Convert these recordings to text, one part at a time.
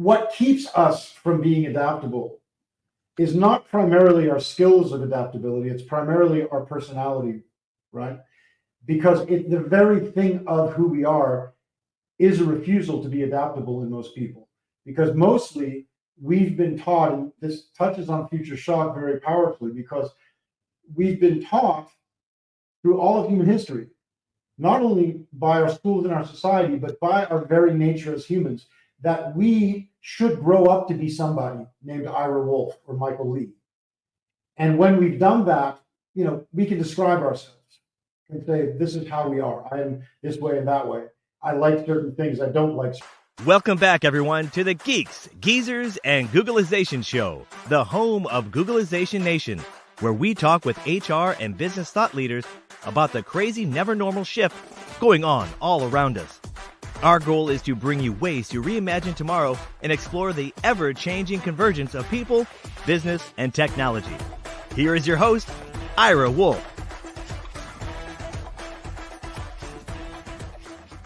what keeps us from being adaptable is not primarily our skills of adaptability, it's primarily our personality, right? Because the very thing of who we are is a refusal to be adaptable in most people. Because mostly we've been taught, and this touches on future shock very powerfully, because we've been taught through all of human history, not only by our schools and our society, but by our very nature as humans, that we should grow up to be somebody named Ira Wolfe or Michael Lee. And when we've done that, we can describe ourselves and say, this is how we are. I am this way and that way. I like certain things. I don't like. Welcome back, everyone, to the Geeks, Geezers, and Googleization Show, the home of Googleization Nation, where we talk with HR and business thought leaders about the crazy, never normal shift going on all around us. Our goal is to bring you ways to reimagine tomorrow and explore the ever-changing convergence of people, business, and technology. Here is your host, Ira Wolfe.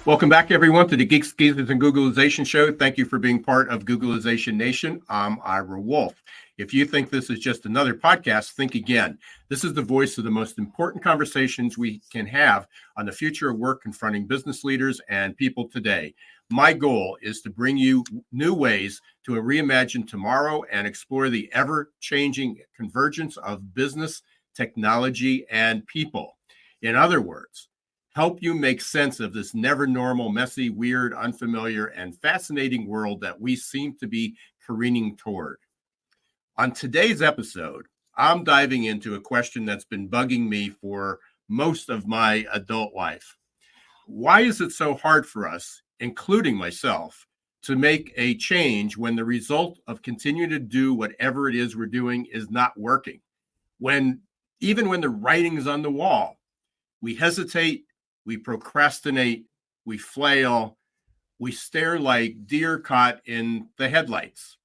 Welcome back, everyone, to the Geeks, Geezers, and Googleization Show. Thank you for being part of Googleization Nation. I'm Ira Wolfe. If you think this is just another podcast, think again. This is the voice of the most important conversations we can have on the future of work confronting business leaders and people today. My goal is to bring you new ways to reimagine tomorrow and explore the ever-changing convergence of business, technology, and people. In other words, help you make sense of this never normal, messy, weird, unfamiliar, and fascinating world that we seem to be careening toward. On today's episode, I'm diving into a question that's been bugging me for most of my adult life. Why is it so hard for us, including myself, to make a change when the result of continuing to do whatever it is we're doing is not working? Even when the writing is on the wall, we hesitate, we procrastinate, we flail, we stare like deer caught in the headlights.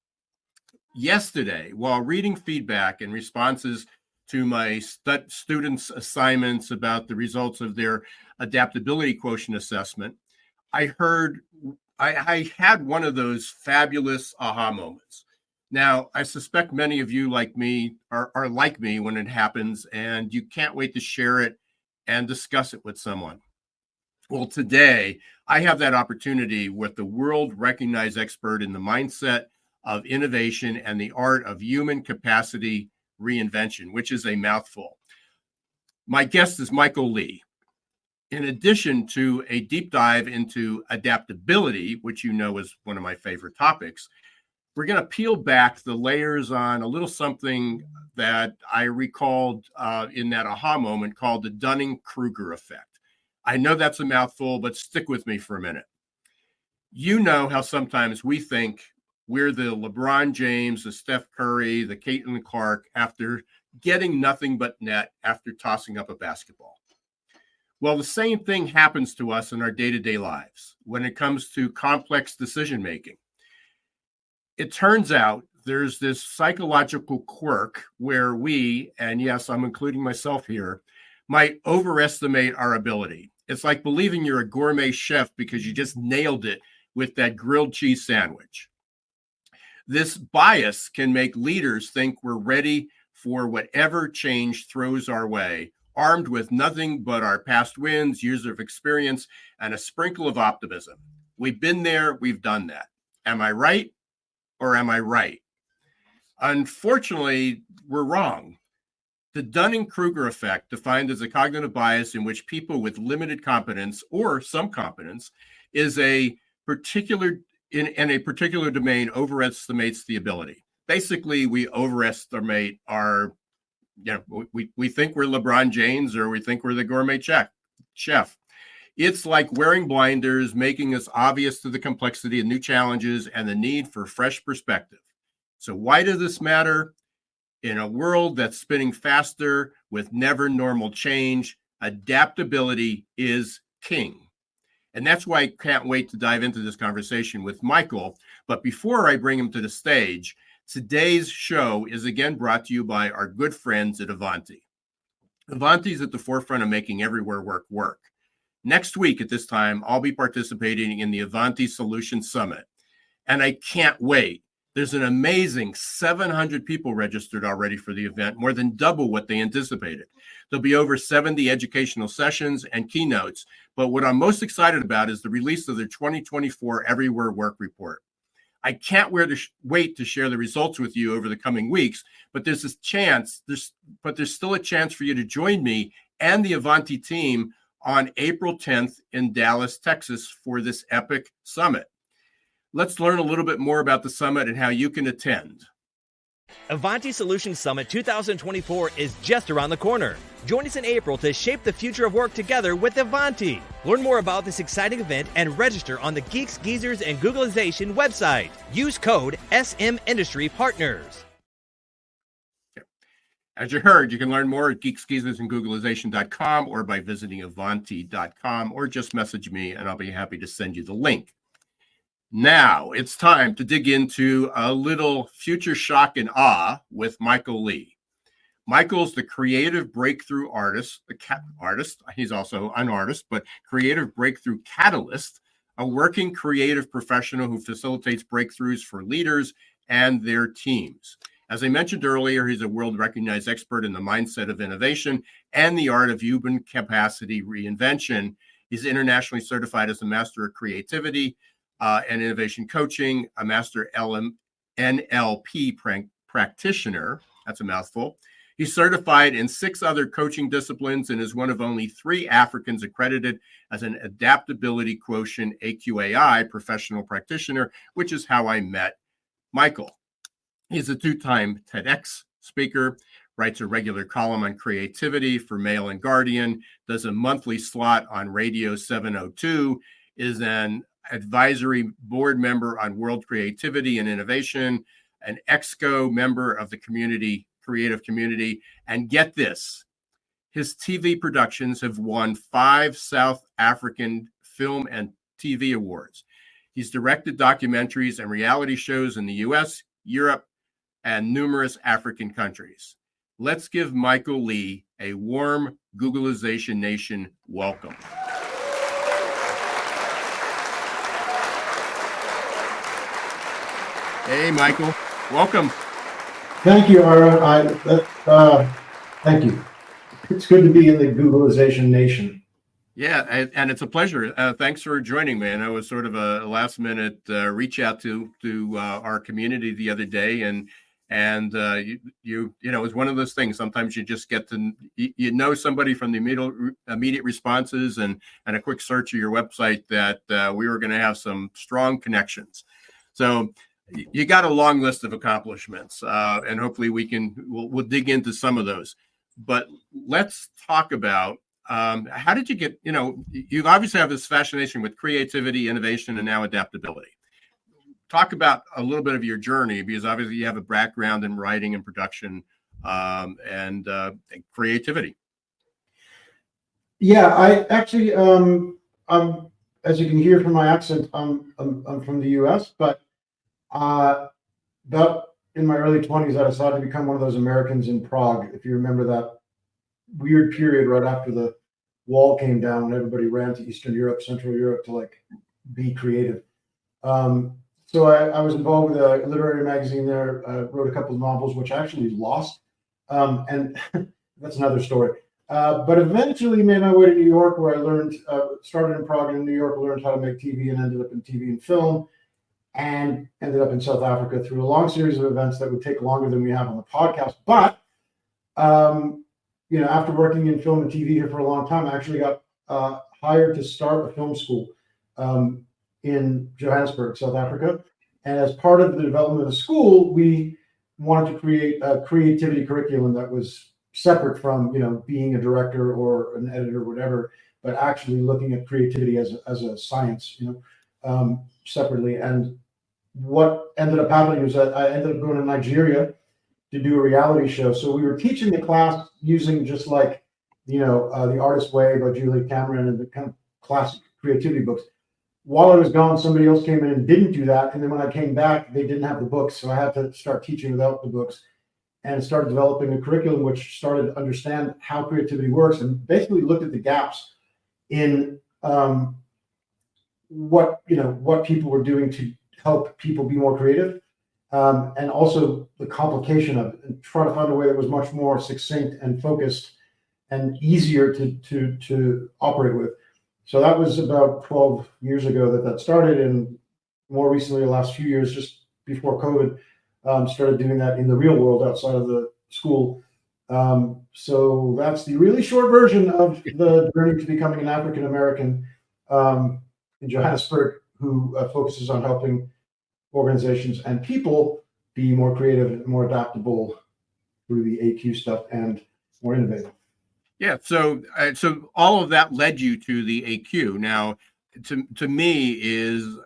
Yesterday, while reading feedback and responses to my students' assignments about the results of their adaptability quotient assessment, I had one of those fabulous aha moments. Now, I suspect many of you like me are like me when it happens, and you can't wait to share it and discuss it with someone. Well, today, I have that opportunity with the world-recognized expert in the mindset of innovation and the art of human capacity reinvention, which is a mouthful. My guest is Michael Lee. In addition to a deep dive into adaptability, which you know is one of my favorite topics, we're going to peel back the layers on a little something that I recalled in that aha moment called the Dunning-Kruger effect. I know that's a mouthful, but stick with me for a minute. You know how sometimes we think we're the LeBron James, the Steph Curry, the Caitlin Clark after getting nothing but net after tossing up a basketball. Well, the same thing happens to us in our day-to-day lives when it comes to complex decision-making. It turns out there's this psychological quirk where we, and yes, I'm including myself here, might overestimate our ability. It's like believing you're a gourmet chef because you just nailed it with that grilled cheese sandwich. This bias can make leaders think we're ready for whatever change throws our way, armed with nothing but our past wins, years of experience, and a sprinkle of optimism. We've been there, we've done that. Am I right or am I right? Unfortunately, we're wrong. The Dunning-Kruger effect, defined as a cognitive bias in which people with limited competence or some competence is a particular domain overestimates the ability. Basically, we overestimate our, we think we're LeBron James or we think we're the gourmet chef. It's like wearing blinders, making us obvious to the complexity of new challenges and the need for fresh perspective. So why does this matter? In a world that's spinning faster with never normal change, adaptability is king. And that's why I can't wait to dive into this conversation with Michael. But before I bring him to the stage, today's show is again brought to you by our good friends at Avanti. Avanti is at the forefront of making everywhere work work. Next week at this time, I'll be participating in the Avanti Solutions Summit. and I can't wait. There's an amazing 700 people registered already for the event, more than double what they anticipated. There'll be over 70 educational sessions and keynotes. But what I'm most excited about is the release of their 2024 Everywhere Work Report. I can't wait to share the results with you over the coming weeks, but there's still a chance for you to join me and the Avanti team on April 10th in Dallas, Texas for this epic summit. Let's learn a little bit more about the summit and how you can attend. Avanti Solutions Summit 2024 is just around the corner. Join us in April to shape the future of work together with Avanti. Learn more about this exciting event and register on the Geeks, Geezers, and Googlization website. Use code SM Industry Partners. As you heard, you can learn more at geeksgeezersandgooglization.com or by visiting avanti.com, or just message me and I'll be happy to send you the link. Now it's time to dig into a little future shock and awe with Michael Lee. Michael's the creative breakthrough artist. He's also an artist, but creative breakthrough catalyst, a working creative professional who facilitates breakthroughs for leaders and their teams. As I mentioned earlier, he's a world-recognized expert in the mindset of innovation and the art of human capacity reinvention. He's internationally certified as a master of creativity and innovation coaching, a master NLP practitioner. That's a mouthful. He's certified in 6 other coaching disciplines and is one of only 3 Africans accredited as an Adaptability Quotient AQAI professional practitioner, which is how I met Michael. He's a 2-time TEDx speaker, writes a regular column on creativity for Mail and Guardian, does a monthly slot on Radio 702, is an advisory board member on World Creativity and Innovation, an EXCO member of the creative community, and get this, his TV productions have won 5 South African Film and TV Awards. He's directed documentaries and reality shows in the US, Europe, and numerous African countries. Let's give Michael Lee a warm Googlization Nation welcome. Hey, Michael, welcome. Thank you, Ira. Thank you. It's good to be in the Googlization Nation. Yeah, and it's a pleasure. Thanks for joining me. And I was sort of a last-minute reach out to our community the other day, and you know, it's one of those things. Sometimes you just get to somebody from the immediate responses and a quick search of your website that we were going to have some strong connections. So you got a long list of accomplishments, and hopefully we'll dig into some of those. But let's talk about how did you get, you obviously have this fascination with creativity, innovation, and now adaptability. Talk about a little bit of your journey, because obviously you have a background in writing and production and creativity. Yeah, I actually, I'm, as you can hear from my accent, I'm from the US, but about in my early 20s, I decided to become one of those Americans in Prague. If you remember that weird period right after the wall came down, when everybody ran to Eastern Europe, Central Europe to be creative. So I was involved with a literary magazine there, wrote a couple of novels, which I actually lost. And that's another story. But eventually made my way to New York, where I learned, started in Prague and in New York, learned how to make TV and ended up in TV and film, and ended up in South Africa through a long series of events that would take longer than we have on the podcast. But, after working in film and TV here for a long time, I actually got hired to start a film school in Johannesburg, South Africa. And as part of the development of the school, we wanted to create a creativity curriculum that was separate from, being a director or an editor or whatever, but actually looking at creativity as a science, separately. And what ended up happening was that I ended up going to Nigeria to do a reality show. So we were teaching the class using just The Artist's Way by Julia Cameron and the kind of classic creativity books. While I was gone, somebody else came in and didn't do that. And then when I came back, they didn't have the books. So I had to start teaching without the books and started developing a curriculum which started to understand how creativity works and basically looked at the gaps in what people were doing to help people be more creative, and also the complication of it, and try to find a way that was much more succinct and focused and easier to operate with. So that was about 12 years ago that started, and more recently, the last few years, just before COVID, started doing that in the real world outside of the school. So that's the really short version of the journey to becoming an African American in Johannesburg, who focuses on helping organizations and people be more creative and more adaptable through the AQ stuff and more innovative. Yeah, so all of that led you to the AQ. Now, to me is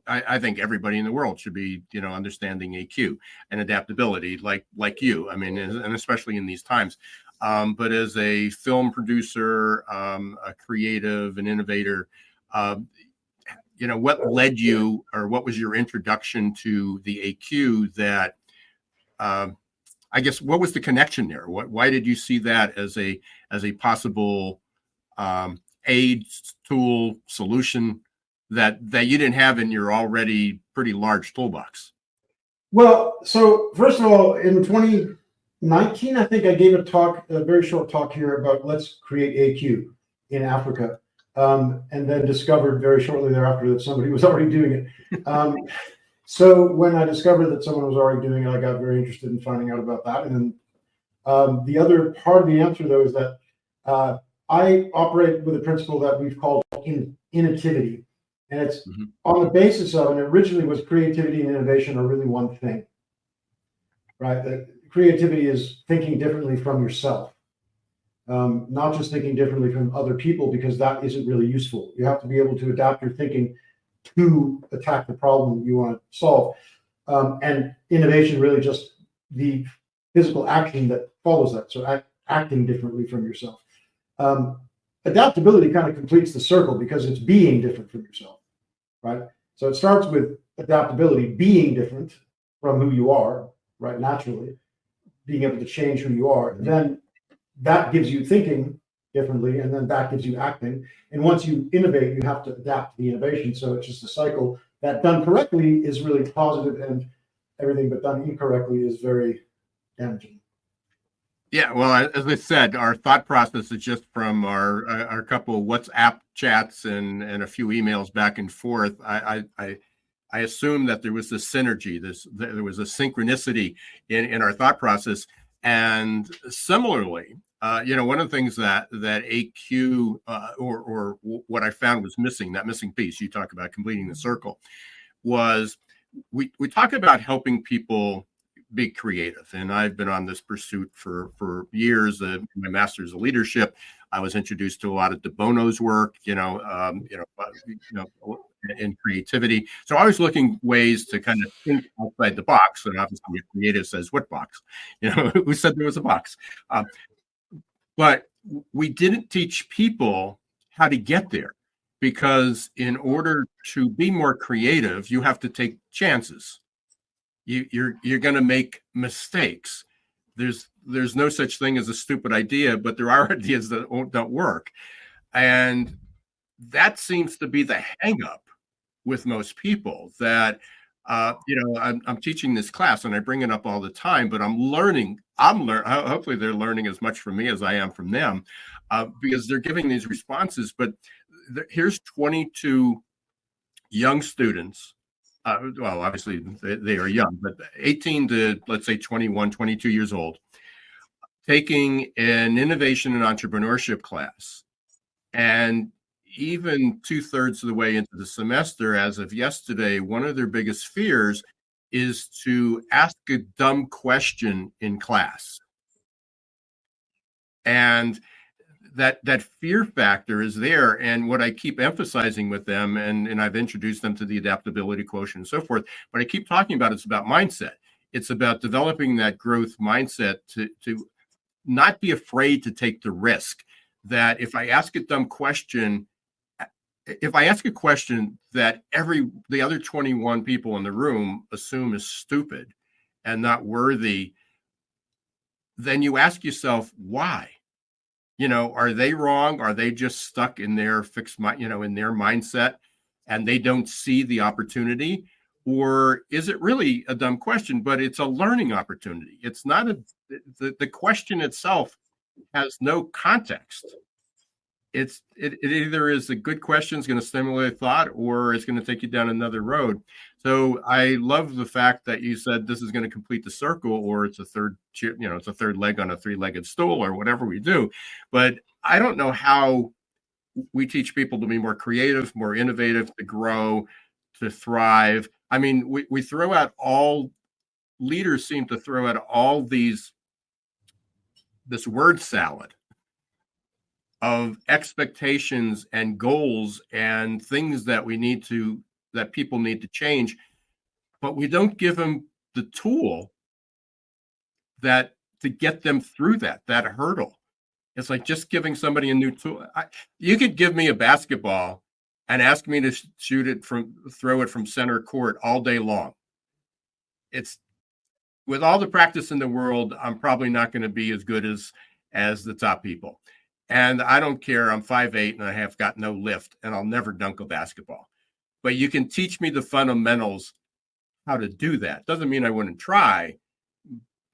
I think everybody in the world should be understanding AQ and adaptability like you. I mean, and especially in these times. But as a film producer, a creative, an innovator, what led you, or what was your introduction to the AQ that? I guess what was the connection there? Why did you see that as a possible aid, tool, solution that you didn't have in your already pretty large toolbox? Well, so first of all, in 2019, I think I gave a very short talk here about let's create AQ in Africa, and then discovered very shortly thereafter that somebody was already doing it. So when I discovered that someone was already doing it, I got very interested in finding out about that. And then the other part of the answer, though, is that I operate with a principle that we've called innovativity. And it's on the basis of, and originally was creativity and innovation are really one thing, right? That creativity is thinking differently from yourself, not just thinking differently from other people, because that isn't really useful. You have to be able to adapt your thinking to attack the problem you want to solve. And innovation really just the physical action that follows that. So acting differently from yourself. Adaptability kind of completes the circle because it's being different from yourself, right? So it starts with adaptability, being different from who you are, right? Naturally, being able to change who you are. Then that gives you thinking differently, and then that gives you acting. And once you innovate, you have to adapt to the innovation. So it's just a cycle that done correctly is really positive, and everything but done incorrectly is very damaging. Yeah, well, as I said, our thought process is just from our couple of WhatsApp chats and a few emails back and forth. I assume that there was this synergy, there was a synchronicity in our thought process. And similarly, one of the things that AQ or what I found was missing, that missing piece you talk about completing the circle, was we talk about helping people be creative. And I've been on this pursuit for years. My master's of leadership, I was introduced to a lot of De Bono's work, in creativity. So I was looking ways to kind of think outside the box. And obviously, a creative says, "What box?" Who said there was a box? But we didn't teach people how to get there, because in order to be more creative, you have to take chances. You're going to make mistakes. There's no such thing as a stupid idea, but there are ideas that don't work, and that seems to be the hang up with most people. That I'm teaching this class and I bring it up all the time, but I'm learning. Hopefully, they're learning as much from me as I am from them, because they're giving these responses. But here's 22 young students. Well, obviously they are young, but 18 to, let's say, 21, 22 years old, taking an innovation and entrepreneurship class. And even 2/3 of the way into the semester, as of yesterday, one of their biggest fears is to ask a dumb question in class. And that fear factor is there. And what I keep emphasizing with them, and I've introduced them to the adaptability quotient and so forth, but I keep talking about it's about mindset. It's about developing that growth mindset to not be afraid to take the risk. That if I ask a dumb question, if I ask a question that the other 21 people in the room assume is stupid and not worthy, then you ask yourself, why? Are they wrong? Are they just stuck in their fixed mind, in their mindset, and they don't see the opportunity? Or is it really a dumb question, but it's a learning opportunity? It's not the question itself has no context. It either is a good question, is going to stimulate thought, or it's going to take you down another road. So I love the fact that you said this is going to complete the circle, or it's a third, it's a third leg on a three-legged stool, or whatever we do. But I don't know how we teach people to be more creative, more innovative, to grow, to thrive. I mean, we throw out all leaders seem to throw out all this word salad of expectations and goals and things that people need to change, but we don't give them the tool to get them through that hurdle. It's like just giving somebody a new tool. You could give me a basketball and ask me to throw it from center court all day long. It's with all the practice in the world, I'm probably not going to be as good as the top people. And I don't care. I'm 5'8" and I have got no lift, and I'll never dunk a basketball. But you can teach me the fundamentals, how to do that. Doesn't mean I wouldn't try,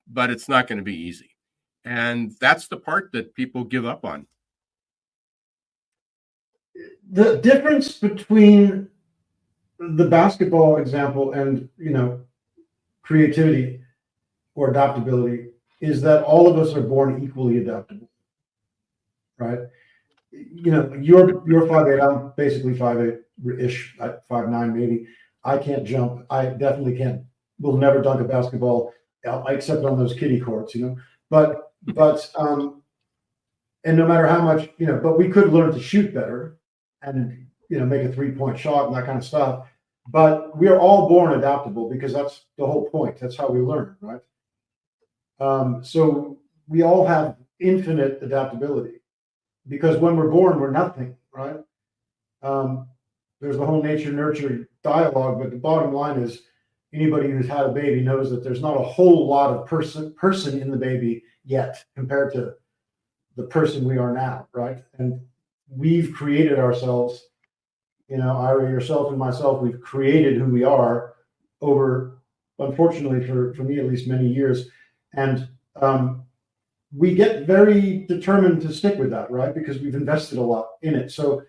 but it's not going to be easy. And that's the part that people give up on. The difference between the basketball example and, creativity or adaptability is that all of us are born equally adaptable, right? You're 5'8", I'm basically 5'8"-ish, 5'9" maybe. I can't jump. I definitely will never dunk a basketball, except on those kiddie courts, But and no matter how much, but we could learn to shoot better and, make a 3-point shot and that kind of stuff. But we are all born adaptable because that's the whole point. That's how we learn, right? So we all have infinite adaptability because when we're born, we're nothing, right? There's the whole nature-nurture dialogue, but the bottom line is anybody who's had a baby knows that there's not a whole lot of person in the baby yet compared to the person we are now, right? And we've created ourselves, Ira, yourself and myself, we've created who we are over, unfortunately, for me at least, many years. And we get very determined to stick with that, right? Because we've invested a lot in it. So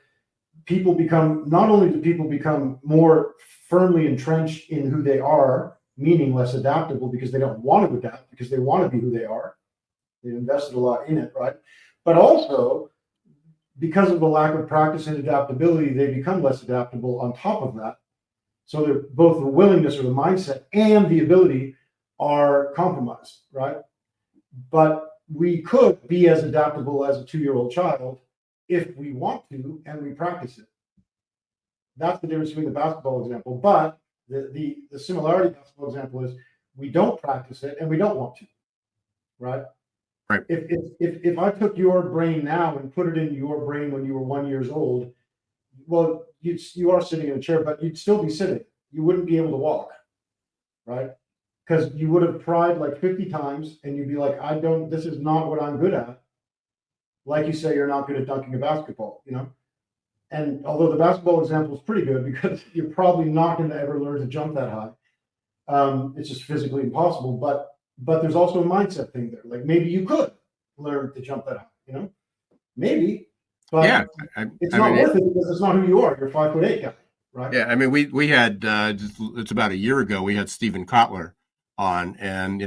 not only do people become more firmly entrenched in who they are, meaning less adaptable because they don't want to adapt, because they want to be who they are. They've invested a lot in it, right? But also, because of the lack of practice and adaptability, they become less adaptable on top of that. So both the willingness or the mindset and the ability are compromised, right? But we could be as adaptable as a 2-year-old child if we want to and we practice it. That's the difference between the basketball example. But the similarity basketball example is we don't practice it and we don't want to, right? Right. If I took your brain now and put it in your brain when you were 1 year old, well, you are sitting in a chair, but you'd still be sitting. You wouldn't be able to walk, right? Because you would have tried like 50 times and you'd be like, this is not what I'm good at. Like you say, you're not good at dunking a basketball, And although the basketball example is pretty good because you're probably not going to ever learn to jump that high. It's just physically impossible. But there's also a mindset thing there. Like maybe you could learn to jump that high, maybe. But yeah, it's not worth it because it's not who you are. You're a 5'8" guy, right? Yeah, I mean, we had it's about a year ago. We had Stephen Kotler on, and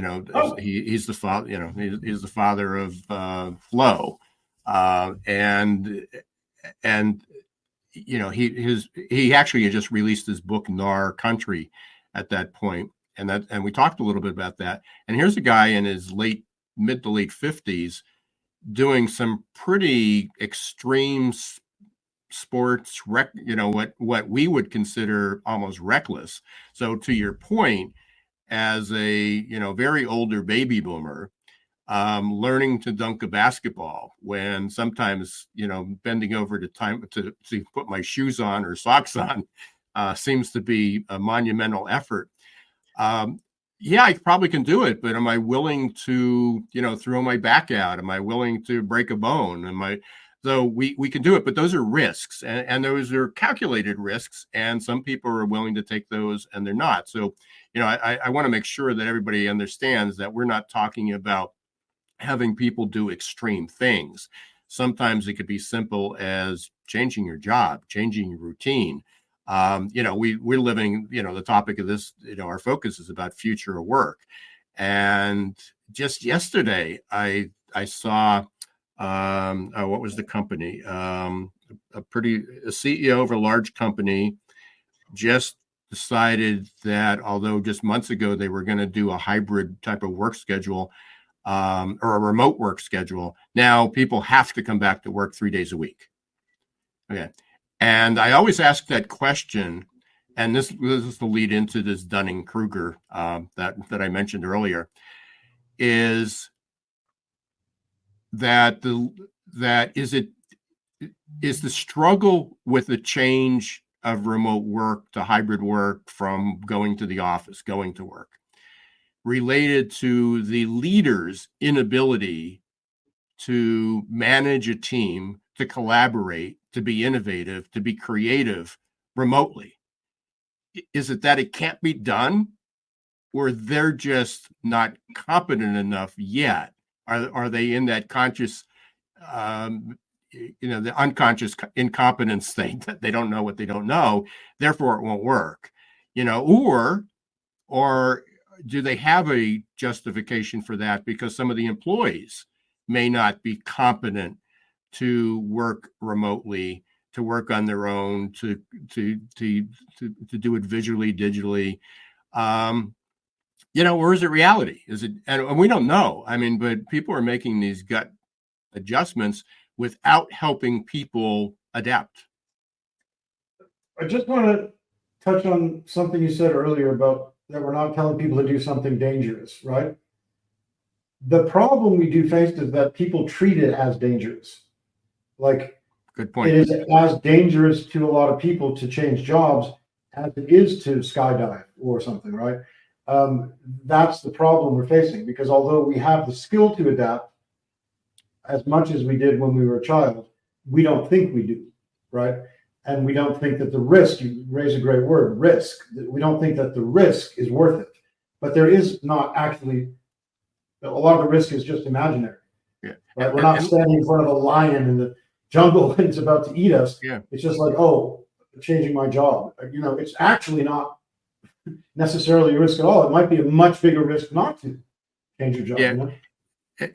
he's the father. He's the father of flow, and he actually had just released his book Nar Country at that point, and we talked a little bit about that. And here's a guy in his mid to late 50s doing some pretty extreme sports, what we would consider almost reckless. So to your point, as a very older baby boomer, learning to dunk a basketball when sometimes bending over to put my shoes on or socks on seems to be a monumental effort. Yeah, I probably can do it, but am I willing to throw my back out? Am I willing to break a bone? So we can do it, but those are risks, and those are calculated risks, and some people are willing to take those and they're not. So, I want to make sure that everybody understands that we're not talking about having people do extreme things. Sometimes it could be simple as changing your job, changing your routine. We're living, the topic of this, our focus is about future of work. And just yesterday, I saw, what was the company? A CEO of a large company just decided that although just months ago they were going to do a hybrid type of work schedule, or a remote work schedule, now people have to come back to work 3 days a week. Okay. And I always ask that question, and this is the lead into this Dunning-Kruger that I mentioned earlier, is that is the struggle with the change of remote work to hybrid work from going to the office, going to work, related to the leader's inability to manage a team, to collaborate, to be innovative, to be creative remotely? Is it that it can't be done, or they're just not competent enough yet? Are they in that conscious, the unconscious incompetence thing that they don't know what they don't know, therefore it won't work, or do they have a justification for that because some of the employees may not be competent to work remotely, to work on their own, to do it visually, digitally, or is it reality? Is it, and we don't know. I mean, but people are making these gut adjustments without helping people adapt. I just want to touch on something you said earlier about that we're not telling people to do something dangerous, right? The problem we do face is that people treat it as dangerous. Like, good point. It is as dangerous to a lot of people to change jobs as it is to skydive or something, right? That's the problem we're facing, because although we have the skill to adapt as much as we did when we were a child, we don't think we do, right? And we don't think that the risk, you raise a great word, risk, we don't think that the risk is worth it. But there is not actually, a lot of the risk is just imaginary. Yeah. Right? We're not standing in front of a lion in the jungle and it's about to eat us. Yeah. It's just like, oh, changing my job. It's actually not necessarily a risk at all. It might be a much bigger risk not to change your job. Yeah.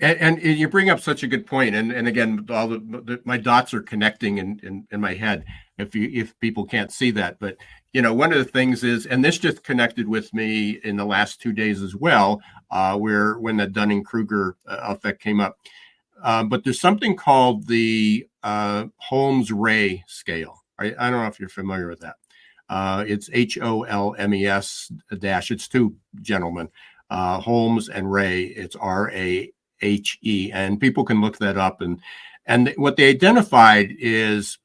And you bring up such a good point, and again, all my dots are connecting in my head. If people can't see that, but one of the things is, and this just connected with me in the last 2 days as well, when the Dunning-Kruger effect came up. But there's something called the Holmes-Ray scale. I don't know if you're familiar with that. It's HOLMES dash. It's two gentlemen, Holmes and Ray. It's RAHE, and people can look that up. And what they identified is,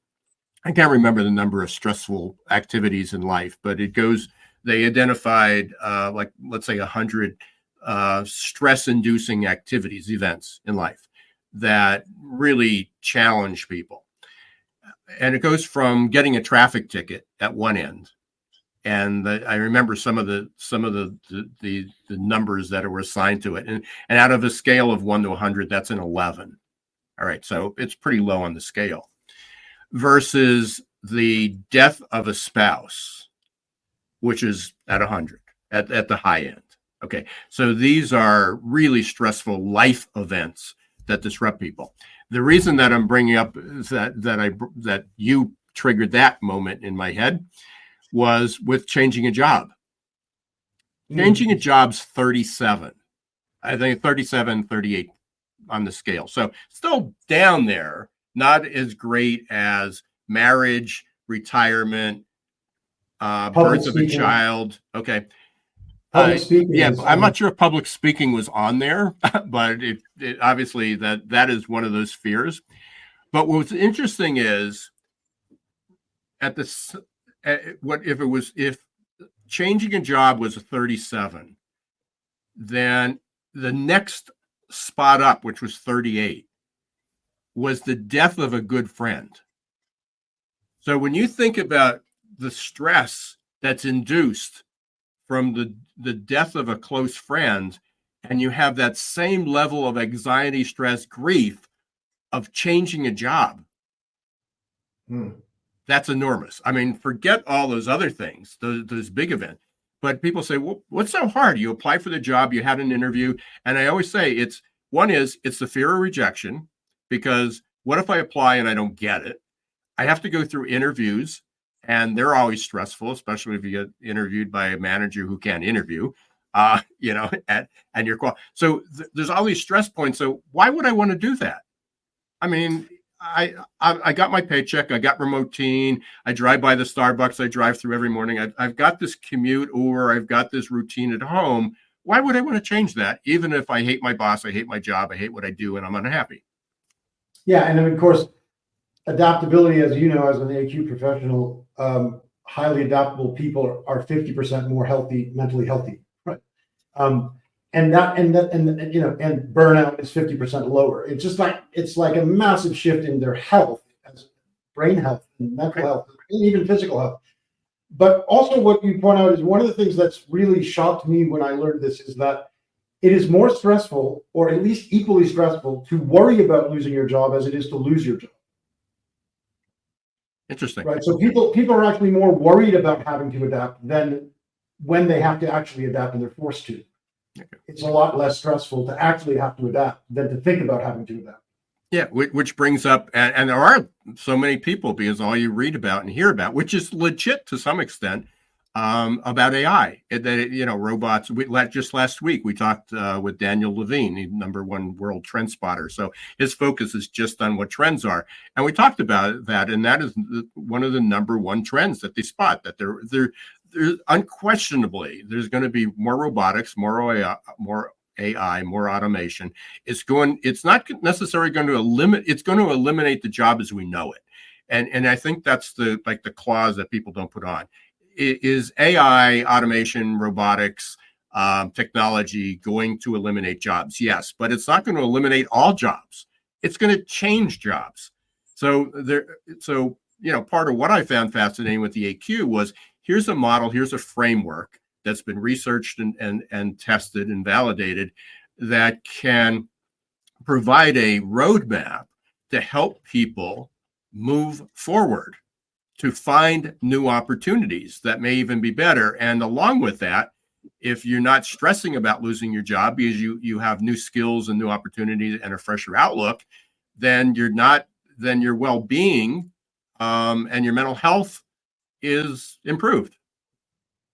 I can't remember the number of stressful activities in life, but they identified like, let's say 100 stress-inducing events in life that really challenge people. And it goes from getting a traffic ticket at one end. And I remember some of the numbers that were assigned to it. And out of a scale of 1 to 100, that's an 11. All right. So it's pretty low on the scale. Versus the death of a spouse, which is at 100, at the high end. Okay. So these are really stressful life events that disrupt people. The reason that I'm bringing up is that you triggered that moment in my head was with changing a job. Changing a job's 37. I think 37, 38 on the scale. So still down there, not as great as marriage, retirement, birth of a child. Okay. Public speaking. Yeah, I'm not sure if public speaking was on there, but it obviously that is one of those fears. But what's interesting is if changing a job was a 37, then the next spot up, which was 38, was the death of a good friend. So when you think about the stress that's induced from the death of a close friend, and you have that same level of anxiety, stress, grief of changing a job, that's enormous. I mean, forget all those other things, those big events. But people say, well, what's so hard? You apply for the job, you had an interview. And I always say it's the fear of rejection, because what if I apply and I don't get it? I have to go through interviews, and they're always stressful, especially if you get interviewed by a manager who can't interview, and you're so there's all these stress points. So why would I want to do that? I mean, I got my paycheck. I got remote teen. I drive by the Starbucks I drive through every morning. I've got this commute, or I've got this routine at home. Why would I want to change that? Even if I hate my boss, I hate my job, I hate what I do, and I'm unhappy. Yeah, and then of course, adaptability, as you know, as an AQ professional, highly adaptable people are 50% more healthy, mentally healthy, right? And burnout is 50% lower. It's like a massive shift in their health, as brain health and mental health, and even physical health. But also what you point out is one of the things that's really shocked me when I learned this is that it is more stressful, or at least equally stressful, to worry about losing your job as it is to lose your job. Interesting. Right. So people are actually more worried about having to adapt than when they have to actually adapt and they're forced to. Okay. It's a lot less stressful to actually have to adapt than to think about having to adapt. Yeah, which brings up, and there are so many people, because all you read about and hear about, which is legit to some extent, about AI, that robots. Just last week we talked with Daniel Levine, the #1 world trend spotter. So his focus is just on what trends are, and we talked about that, and that is one of the #1 trends that they spot. That they're unquestionably there's going to be more robotics, more AI, more automation. It's not necessarily going to eliminate. It's going to eliminate the job as we know it, and I think that's the clause that people don't put on. Is AI, automation, robotics, technology going to eliminate jobs? Yes, but it's not going to eliminate all jobs. It's going to change jobs. So part of what I found fascinating with the AQ was, here's a model, here's a framework that's been researched and tested and validated that can provide a roadmap to help people move forward, to find new opportunities that may even be better. And along with that, if you're not stressing about losing your job because you have new skills and new opportunities and a fresher outlook, then your well-being and your mental health is improved.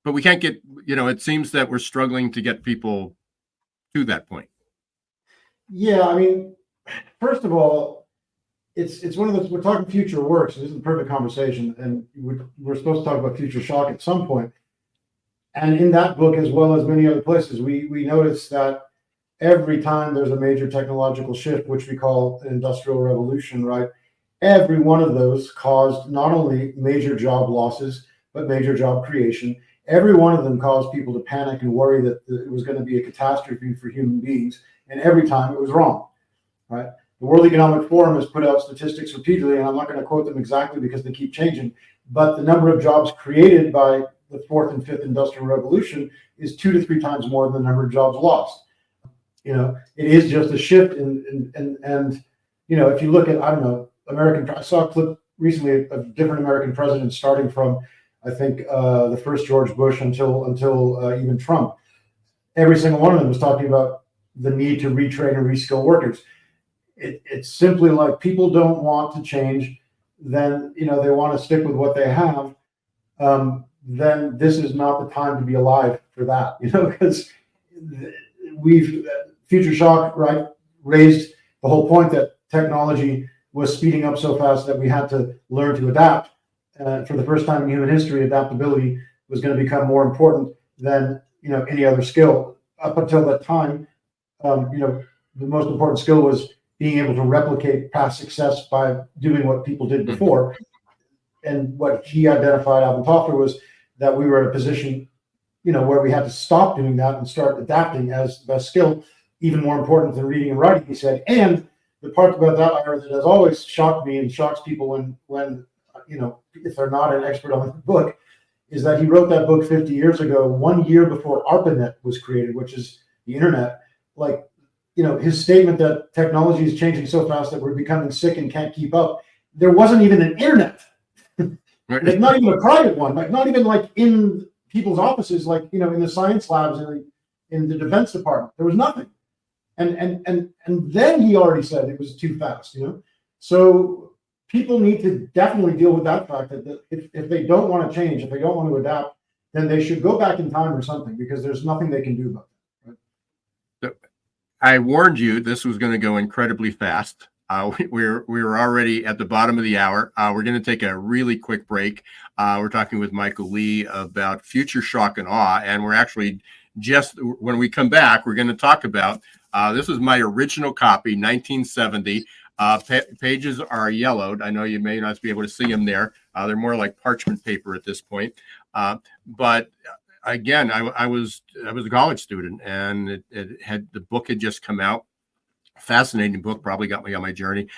But we can't get, it seems that we're struggling to get people to that point. Yeah, I mean, first of all, it's one of those, we're talking future work, so this is a perfect conversation, and we're supposed to talk about future shock at some point. And in that book, as well as many other places, we notice that every time there's a major technological shift, which we call an industrial revolution, right? Every one of those caused not only major job losses, but major job creation. Every one of them caused people to panic and worry that it was going to be a catastrophe for human beings. And every time it was wrong, right? The World Economic Forum has put out statistics repeatedly, and I'm not going to quote them exactly because they keep changing, but the number of jobs created by the fourth and fifth industrial revolution is 2 to 3 times more than the number of jobs lost. It is just a shift and if you look at, I don't know, I saw a clip recently of different American presidents starting from, I think, the first George Bush until even Trump. Every single one of them was talking about the need to retrain and reskill workers. It's simply like people don't want to change, then they want to stick with what they have. Then this is not the time to be alive for that, because Future Shock, right, raised the whole point that technology was speeding up so fast that we had to learn to adapt. For the first time in human history, adaptability was going to become more important than any other skill. Up until that time, the most important skill was being able to replicate past success by doing what people did before. And what he identified, Alvin Toffler, was that we were in a position, where we had to stop doing that and start adapting as the best skill, even more important than reading and writing, he said. And the part about that, Ira, that has always shocked me and shocks people when if they're not an expert on the book, is that he wrote that book 50 years ago, 1 year before ARPANET was created, which is the internet. Like, his statement that technology is changing so fast that we're becoming sick and can't keep up. There wasn't even an internet, like not even a private one, like not even like in people's offices, like, in the science labs and in the defense department. There was nothing. And then he already said it was too fast, So people need to definitely deal with that fact that if they don't want to change, if they don't want to adapt, then they should go back in time or something, because there's nothing they can do about it. Right? So I warned you this was going to go incredibly fast. We were already at the bottom of the hour. We're going to take a really quick break. We're talking with Michael Lee about future shock and awe, and we're actually just when we come back, we're going to talk about this is my original copy, 1970. Pages are yellowed. I know you may not be able to see them there. They're more like parchment paper at this point. But again, I was a college student, and the book had just come out. Fascinating book, probably got me on my journey.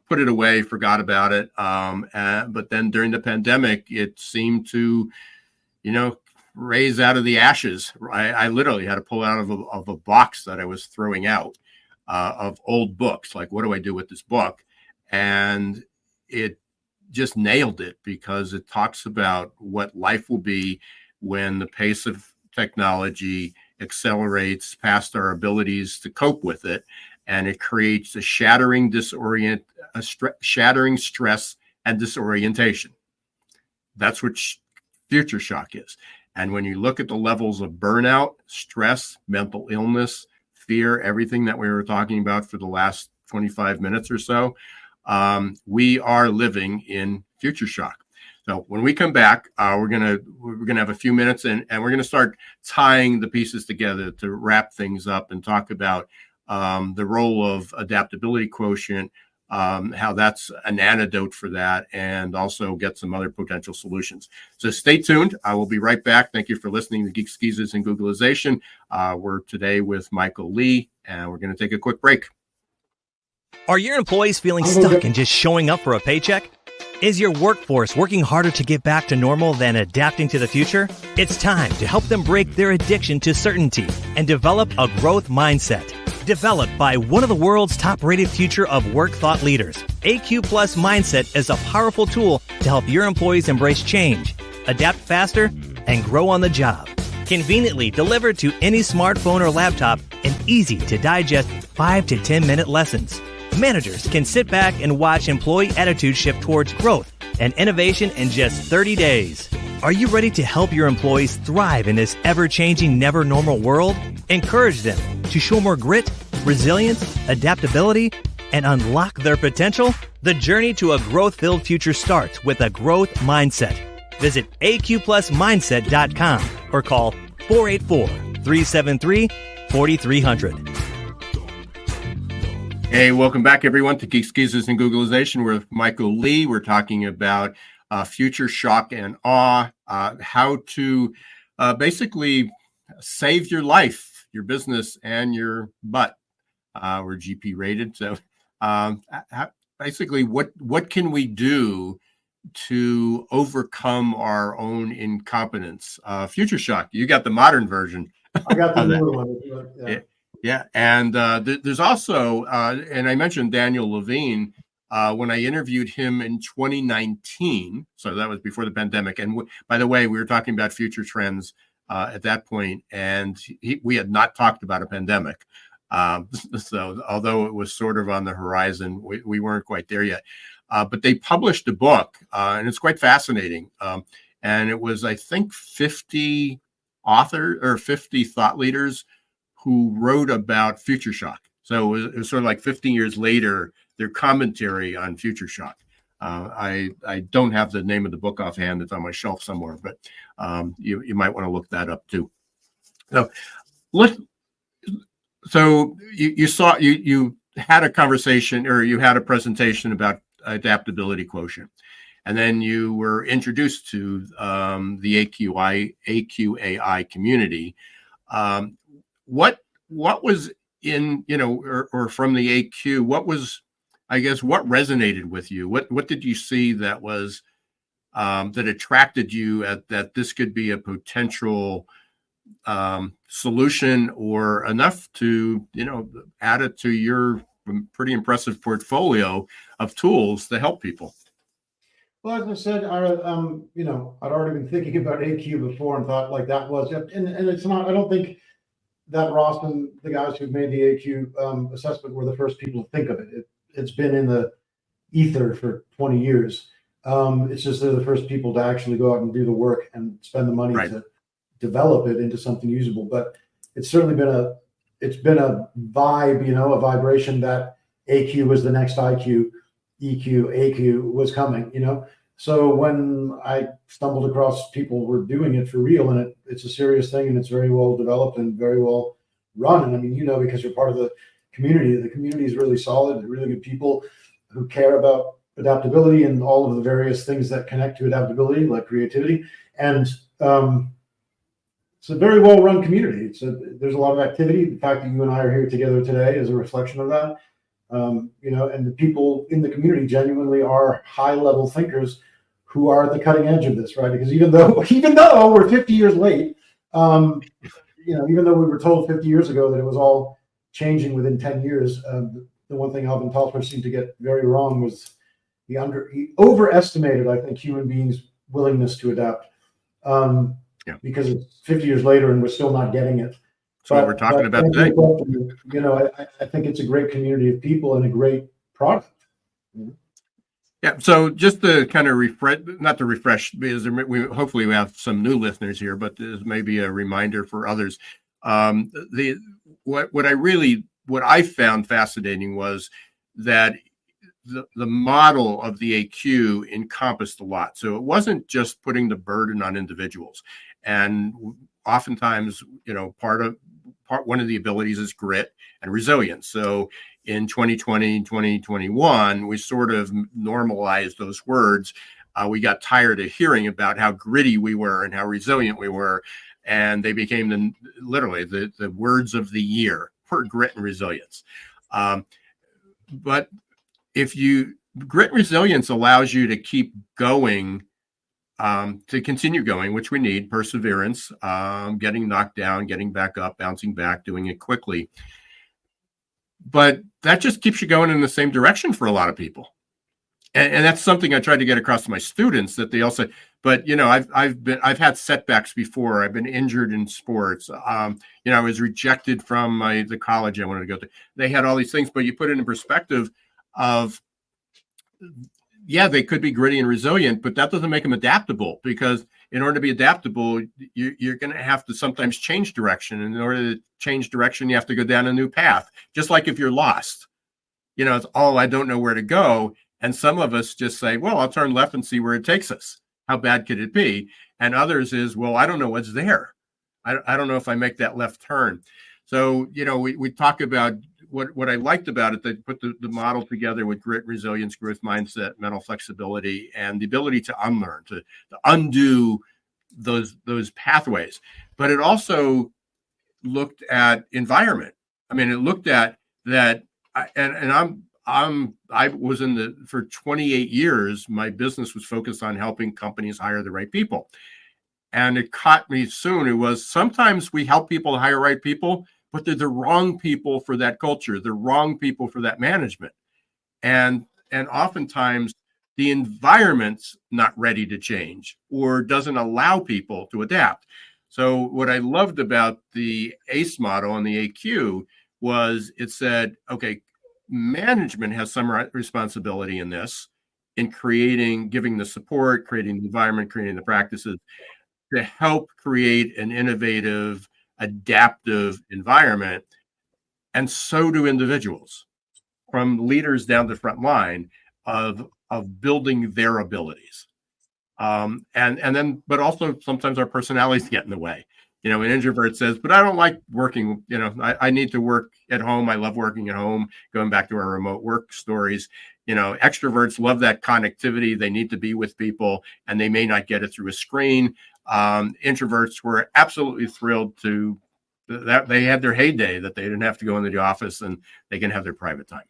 Put it away, forgot about it. But then during the pandemic, it seemed to, raise out of the ashes. I literally had to pull out of a box that I was throwing out of old books. Like, what do I do with this book? And it just nailed it, because it talks about what life will be when the pace of technology accelerates past our abilities to cope with it, and it creates a shattering stress and disorientation. That's what future shock is. And when you look at the levels of burnout, stress, mental illness, fear, everything that we were talking about for the last 25 minutes or so, we are living in future shock. So when we come back, we're gonna have a few minutes, and we're gonna start tying the pieces together to wrap things up and talk about the role of adaptability quotient, how that's an antidote for that, and also get some other potential solutions. So stay tuned. I will be right back. Thank you for listening to Geeks, Geezers, and Googlization. We're today with Michael Lee, and we're going to take a quick break. Are your employees feeling stuck and just showing up for a paycheck? Is your workforce working harder to get back to normal than adapting to the future? It's time to help them break their addiction to certainty and develop a growth mindset. Developed by one of the world's top-rated future of work thought leaders, AQ Plus Mindset is a powerful tool to help your employees embrace change, adapt faster, and grow on the job. Conveniently delivered to any smartphone or laptop in easy-to-digest 5 to 10-minute lessons. Managers can sit back and watch employee attitude shift towards growth and innovation in just 30 days. Are you ready to help your employees thrive in this ever-changing, never-normal world? Encourage them to show more grit, resilience, adaptability, and unlock their potential? The journey to a growth-filled future starts with a growth mindset. Visit aqplusmindset.com or call 484-373-4300. Hey, welcome back, everyone, to Geeks, Geezers, and Googlization. We're with Michael Lee. We're talking about future shock and awe, how to basically save your life, your business, and your butt. We're GP rated. So basically, what can we do to overcome our own incompetence? Future shock, you got the modern version. I got the newer one. Yeah. And there's also, and I mentioned Daniel Levine, when I interviewed him in 2019, so that was before the pandemic. And by the way, we were talking about future trends at that point, and we had not talked about a pandemic. So although it was sort of on the horizon, we weren't quite there yet. But they published a book, and it's quite fascinating. And it was, I think, 50 authors or 50 thought leaders who wrote about future shock. So it was sort of like 15 years later, their commentary on future shock. I don't have the name of the book offhand. It's on my shelf somewhere, but you might want to look that up too. So you had a conversation, or you had a presentation about adaptability quotient, and then you were introduced to the AQAI community. What was in, or from the AQ, what resonated with you? What did you see that was that attracted you that this could be a potential solution or enough to, add it to your pretty impressive portfolio of tools to help people? Well, as I said, I'd already been thinking about AQ before and thought like that was, and it's not, I don't think that Ross and the guys who made the AQ assessment were the first people to think of it. It's been in the ether for 20 years. It's just they're the first people to actually go out and do the work and spend the money to develop it into something usable. But it's certainly been a vibe, a vibration that AQ was the next IQ, EQ, AQ was coming, So when I stumbled across people were doing it for real, and it's a serious thing, and it's very well developed and very well run. And I mean, because you're part of the community is really solid, really good people who care about adaptability and all of the various things that connect to adaptability, like creativity. And it's a very well-run community. There's a lot of activity. The fact that you and I are here together today is a reflection of that. And the people in the community genuinely are high-level thinkers who are at the cutting edge of this, right? Because even though we're 50 years late, even though we were told 50 years ago that it was all changing within 10 years, the one thing Alvin Toffler seemed to get very wrong was he overestimated, I think, human beings' willingness to adapt. Because it's 50 years later and we're still not getting it. So what we're talking about today. I think it's a great community of people and a great product. Yeah. So just to kind of refresh, because hopefully we have some new listeners here, but this may be a reminder for others. What I found fascinating was that the model of the AQ encompassed a lot. So it wasn't just putting the burden on individuals. And oftentimes, one of the abilities is grit and resilience. So in 2020, 2021, we sort of normalized those words. We got tired of hearing about how gritty we were and how resilient we were. And they became literally the words of the year for grit and resilience. But grit and resilience allows you to keep going, to continue going, which we need, perseverance, getting knocked down, getting back up, bouncing back, doing it quickly. But that just keeps you going in the same direction for a lot of people. And that's something I tried to get across to my students, that they all say, but I've had setbacks before. I've been injured in sports. I was rejected from the college I wanted to go to. They had all these things, but you put it in perspective of, they could be gritty and resilient, but that doesn't make them adaptable, because in order to be adaptable, you're going to have to sometimes change direction. And in order to change direction, you have to go down a new path. Just like if you're lost, it's I don't know where to go. And some of us just say, well, I'll turn left and see where it takes us. How bad could it be? And others is, well, I don't know what's there. I don't know if I make that left turn. So, we talk about what I liked about it. They put the model together with grit, resilience, growth mindset, mental flexibility, and the ability to unlearn, to undo those pathways. But it also looked at environment. I mean, it looked at that, I was for 28 years, my business was focused on helping companies hire the right people. And it caught me soon. It was, sometimes we help people hire right people, but they're the wrong people for that culture, the wrong people for that management. And oftentimes the environment's not ready to change or doesn't allow people to adapt. So what I loved about the ACE model and the AQ was it said, okay, management has some responsibility in this, in giving the support, creating the environment, creating the practices to help create an innovative, adaptive environment. And so do individuals, from leaders down the front line of building their abilities. But also sometimes our personalities get in the way. An introvert says, but I don't like working, I need to work at home. I love working at home, going back to our remote work stories. Extroverts love that connectivity. They need to be with people, and they may not get it through a screen. Introverts were absolutely thrilled to that they had their heyday, that they didn't have to go into the office and they can have their private time.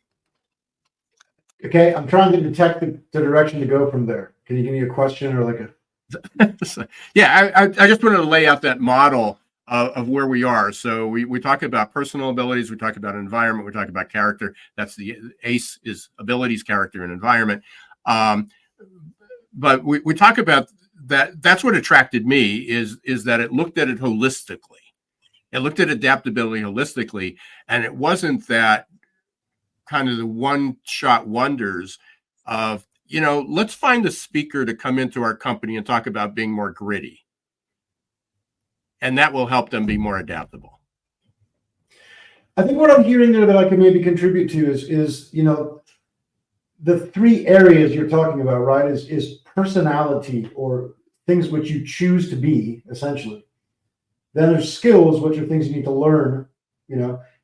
Okay, I'm trying to detect the direction to go from there. Can you give me a question or like a? Yeah, I just wanted to lay out that model of where we are. So we talk about personal abilities, we talk about environment, we talk about character. That's the ACE is abilities, character, and environment. But we talk about that. That's what attracted me is that it looked at it holistically. It looked at adaptability holistically, and it wasn't that kind of the one-shot wonders of, let's find a speaker to come into our company and talk about being more gritty. And that will help them be more adaptable. I think what I'm hearing there that I can maybe contribute to is the three areas you're talking about, right? Is personality or things which you choose to be, essentially. Then there's skills, which are things you need to learn,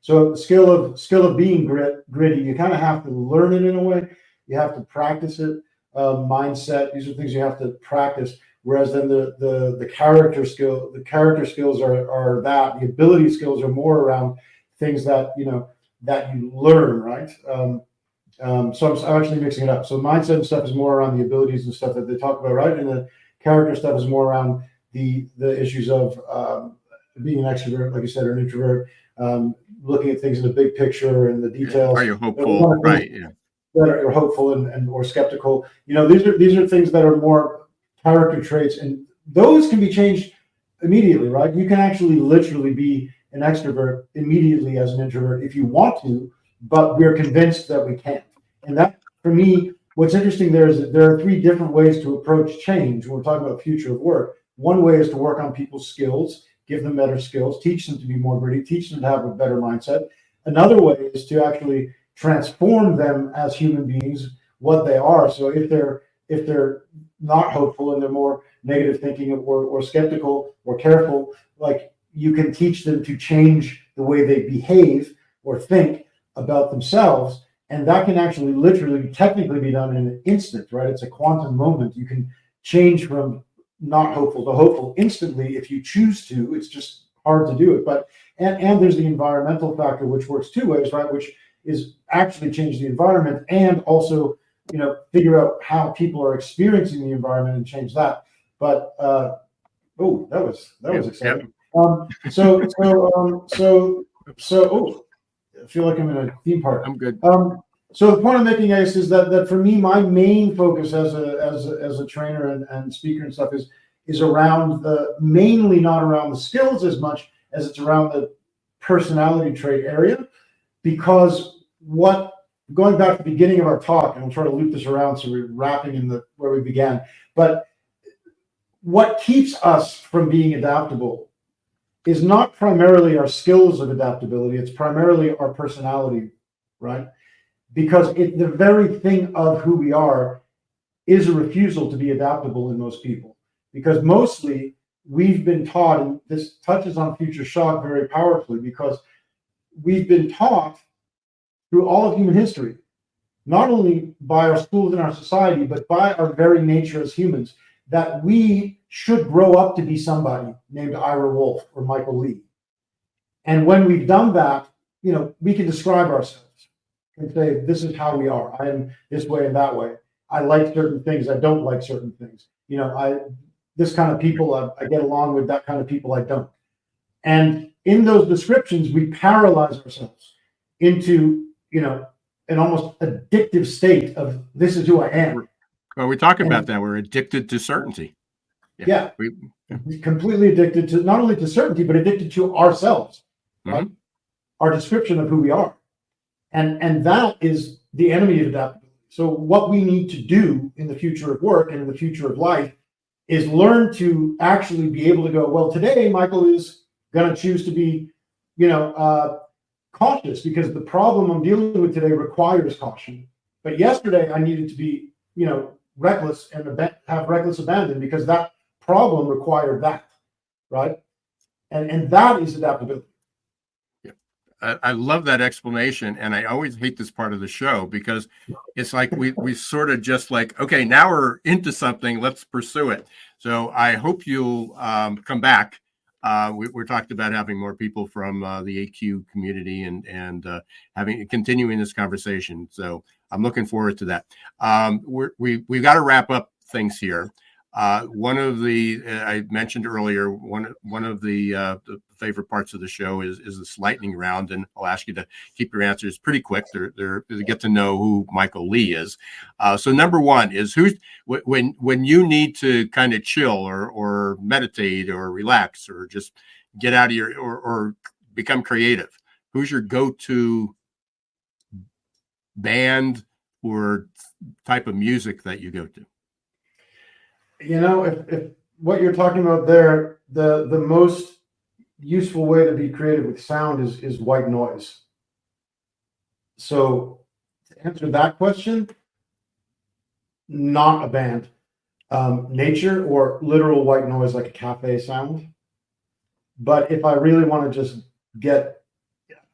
So skill of being gritty, you kind of have to learn it in a way. You have to practice it. Mindset, these are things you have to practice. Whereas then the character skills are that. The ability skills are more around things that that you learn, right? So I'm actually mixing it up. So mindset and stuff is more around the abilities and stuff that they talk about, right? And the character stuff is more around the issues of being an extrovert, like you said, or an introvert, looking at things in the big picture and the details. Are you hopeful? Right. Yeah. That are hopeful and or skeptical. These are things that are more character traits, and those can be changed immediately, right? You can actually literally be an extrovert immediately as an introvert if you want to, but we're convinced that we can't. And that, for me, what's interesting there is that there are three different ways to approach change when we're talking about the future of work. One way is to work on people's skills, give them better skills, teach them to be more gritty, teach them to have a better mindset. Another way is to actually transform them as human beings, what they are. So if they're not hopeful and they're more negative thinking or skeptical or careful, like you can teach them to change the way they behave or think about themselves. And that can actually literally technically be done in an instant, right? It's a quantum moment. You can change from not hopeful to hopeful instantly if you choose to. It's just hard to do it. But and there's the environmental factor, which works two ways, right? Which is actually change the environment and also, figure out how people are experiencing the environment and change that. But that was exciting. So I feel like I'm in a theme park. I'm good. So the point I'm making, Ace, is that for me, my main focus as a trainer and speaker and stuff is around mainly not around the skills as much as it's around the personality trait area, because going back to the beginning of our talk, and I'll try to loop this around so we're wrapping in where we began, but what keeps us from being adaptable is not primarily our skills of adaptability, it's primarily our personality, right? Because the very thing of who we are is a refusal to be adaptable in most people. Because mostly we've been taught, and this touches on future shock very powerfully, because we've been taught through all of human history, not only by our schools and our society, but by our very nature as humans, that we should grow up to be somebody named Ira Wolfe or Michael Lee. And when we've done that, we can describe ourselves and say, this is how we are. I am this way and that way. I like certain things. I don't like certain things. This kind of people I get along with, that kind of people I don't. And in those descriptions, we paralyze ourselves into, an almost addictive state of this is who I am. Well, we talk about that. We're addicted to certainty. Yeah. Completely addicted to not only to certainty, but addicted to ourselves, right? Mm-hmm. Our description of who we are. And that is the enemy of adaptability. So what we need to do in the future of work and in the future of life is learn to actually be able to go, well, today Michael is going to choose to be, cautious because the problem I'm dealing with today requires caution. But yesterday I needed to be, reckless and have reckless abandon because that problem required that, right? And that is adaptability. I love that explanation, and I always hate this part of the show because it's like we sort of just like, okay, now we're into something, let's pursue it. So I hope you'll come back We're talked about having more people from the AQ community and continuing this conversation. So I'm looking forward to that. We've got to wrap up things here. One of the I mentioned earlier, one of the favorite parts of the show is this lightning round, and I'll ask you to keep your answers pretty quick. They're to get to know who Michael Lee is. So number one is when you need to kind of chill or meditate or relax or just get out of your or become creative. Who's your go-to band or type of music that you go to? If what you're talking about there, the most useful way to be creative with sound is white noise. So to answer that question, not a band. Nature or literal white noise like a cafe sound. But if I really want to just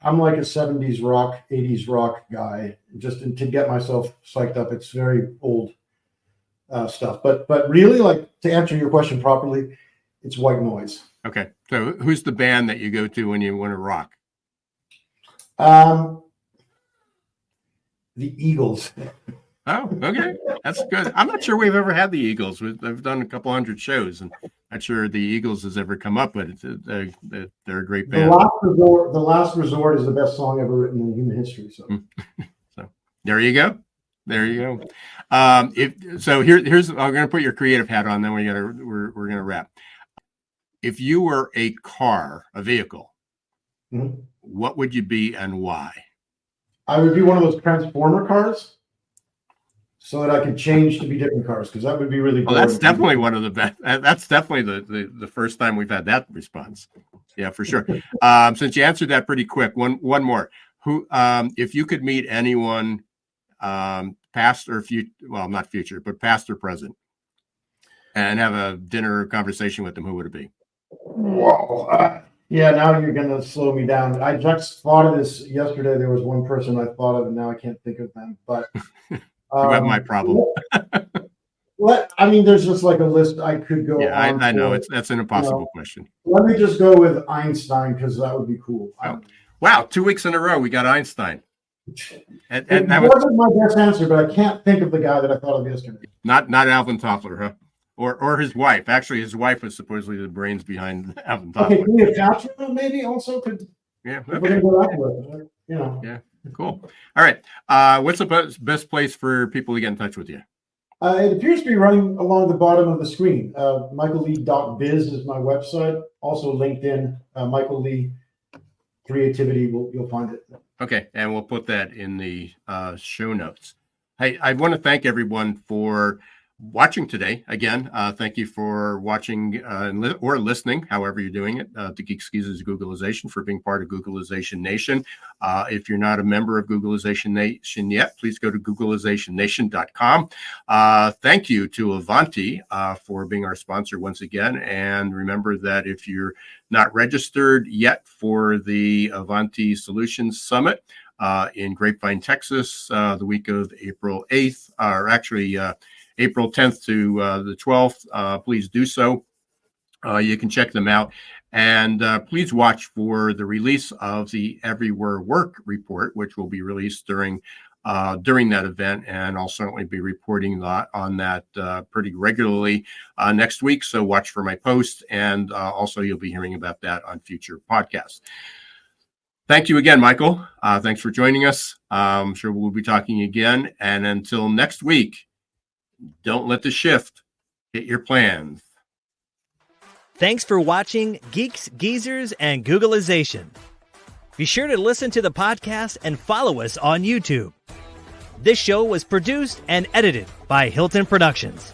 I'm like a 70s rock, 80s rock guy, just to get myself psyched up. It's very old stuff. But really, like, to answer your question properly, it's white noise. Okay. So who's the band that you go to when you want to rock? The Eagles. Oh, okay. That's good. I'm not sure we've ever had the Eagles. I've done a couple hundred shows, and I'm not sure the Eagles has ever come up, but they're a great band. The Last Resort is the best song ever written in human history. So, so there you go. There you go. Here's I'm going to put your creative hat on. Then we're going to wrap. If you were a vehicle, what would you be and why? I would be one of those Transformer cars, so that I could change to be different cars, because that would be really cool. Well, that's definitely one of the best. That's definitely the first time we've had that response. Yeah, for sure. Since you answered that pretty quick, one more. Who, if you could meet anyone, past or future, well, not future, but past or present, and have a dinner or conversation with them, who would it be? Whoa. Yeah, now you're going to slow me down. I just thought of this yesterday. There was one person I thought of, and now I can't think of them. But you have my problem. There's just like a list I could go. Yeah, I know that's an impossible question. Let me just go with Einstein, because that would be cool. Wow, 2 weeks in a row we got Einstein. And that wasn't my best answer, but I can't think of the guy that I thought of yesterday. Not Alvin Toffler, huh? Or his wife. Actually, his wife was supposedly the brains behind Alvin Toffler. Okay, Cleopatra maybe also could. Yeah. Okay. We're gonna go that way, Yeah. Cool. All right. What's the best place for people to get in touch with you? It appears to be running along the bottom of the screen. michaellee.biz is my website. Also LinkedIn, Michael Lee Creativity. You'll find it. Okay, and we'll put that in the show notes. Hey, I want to thank everyone for watching today. Again, thank you for watching or listening, however you're doing it, to Geeks, Geezers, Googleization, for being part of Googleization Nation. If you're not a member of Googleization Nation yet, please go to googleizationnation.com. Thank you to Avanti for being our sponsor once again. And remember that if you're not registered yet for the Avanti Solutions Summit in Grapevine, Texas, the week of April 8th, or actually April 10th to the 12th, please do so. You can check them out. And please watch for the release of the Everywhere Work report, which will be released during that event. And I'll certainly be reporting on that pretty regularly next week. So watch for my post. And also you'll be hearing about that on future podcasts. Thank you again, Michael. Thanks for joining us. I'm sure we'll be talking again. And until next week, don't let the shift hit your plans. Thanks for watching Geeks, Geezers, and Googleization. Be sure to listen to the podcast and follow us on YouTube. This show was produced and edited by Hilton Productions.